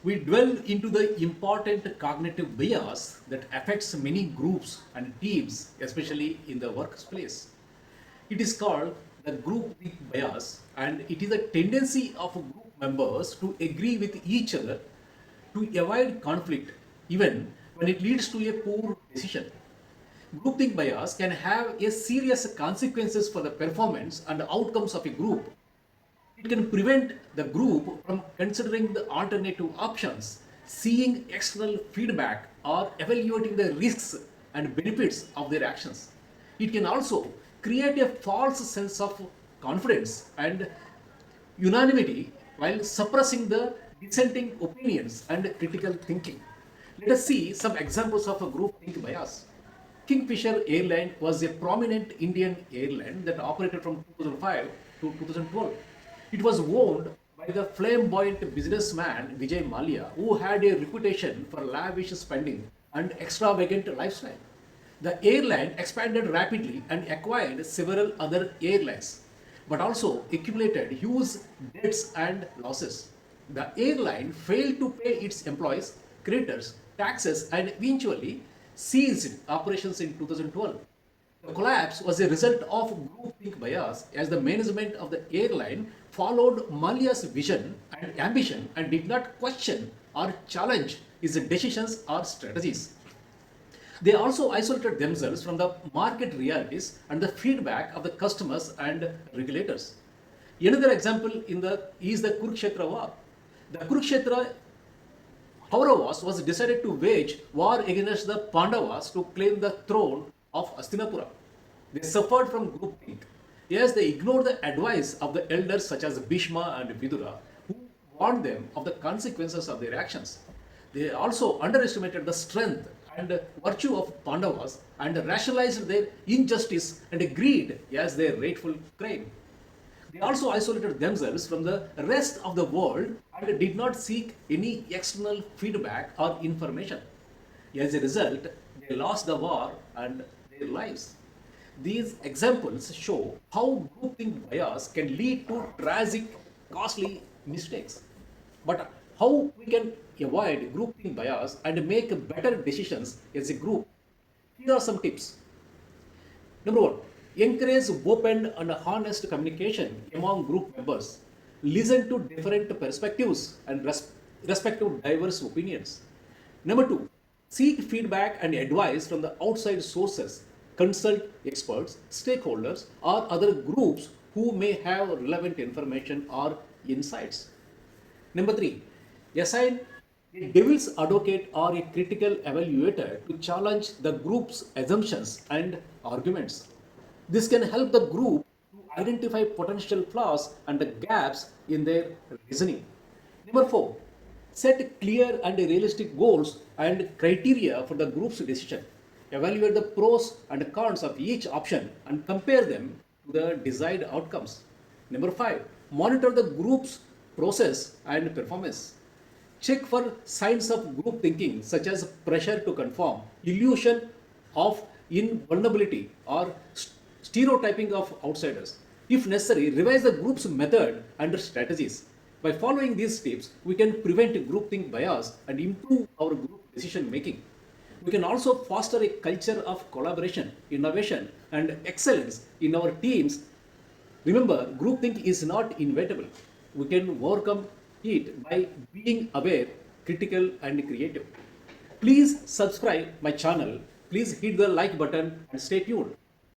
we dwell into the important cognitive bias that affects many groups and teams, especially in the workplace. It is called the groupthink bias, and it is a tendency of group members to agree with each other to avoid conflict, even when it leads to a poor decision. Groupthink bias can have a serious consequences for the performance and outcomes of a group. It can prevent the group from considering the alternative options, seeing external feedback, or evaluating the risks and benefits of their actions. It can also create a false sense of confidence and unanimity while suppressing the dissenting opinions and critical thinking. Let us see some examples of a groupthink bias. Kingfisher Airline was a prominent Indian airline that operated from 2005 to 2012. It was owned by the flamboyant businessman Vijay Mallya, who had a reputation for lavish spending and extravagant lifestyle. The airline expanded rapidly and acquired several other airlines, but also accumulated huge debts and losses. The airline failed to pay its employees, creditors, taxes, and eventually ceased operations in 2012. The collapse was a result of groupthink bias as the management of the airline followed Malia's vision and ambition and did not question or challenge his decisions or strategies. They also isolated themselves from the market realities and the feedback of the customers and regulators. Another example is the Kurukshetra war. The Kurukshetra Kauravas was decided to wage war against the Pandavas to claim the throne of Hastinapura. They suffered from groupthink. Yes, they ignored the advice of the elders such as Bhishma and Vidura, who warned them of the consequences of their actions. They also underestimated the strength and virtue of Pandavas and rationalized their injustice and greed as their rightful claim. They also isolated themselves from the rest of the world and did not seek any external feedback or information. As a result, they lost the war and their lives. These examples show how groupthink bias can lead to tragic, costly mistakes. But how we can avoid groupthink bias and make better decisions as a group? Here are some tips. Number one, encourage open and honest communication among group members. Listen to different perspectives and respect to diverse opinions. Number two, seek feedback and advice from the outside sources. Consult experts, stakeholders, or other groups who may have relevant information or insights. Number three, assign a devil's advocate or a critical evaluator to challenge the group's assumptions and arguments. This can help the group to identify potential flaws and the gaps in their reasoning. Number four, set clear and realistic goals and criteria for the group's decision. Evaluate the pros and cons of each option and compare them to the desired outcomes. Number five, monitor the group's process and performance. Check for signs of group thinking such as pressure to conform, illusion of invulnerability, or stereotyping of outsiders. If necessary, revise the group's method and strategies. By following these tips, we can prevent groupthink bias and improve our group decision making. We can also foster a culture of collaboration, innovation, and excellence in our teams. Remember, groupthink is not inevitable. We can overcome it by being aware, critical, and creative. Please subscribe my channel. Please hit the like button and stay tuned.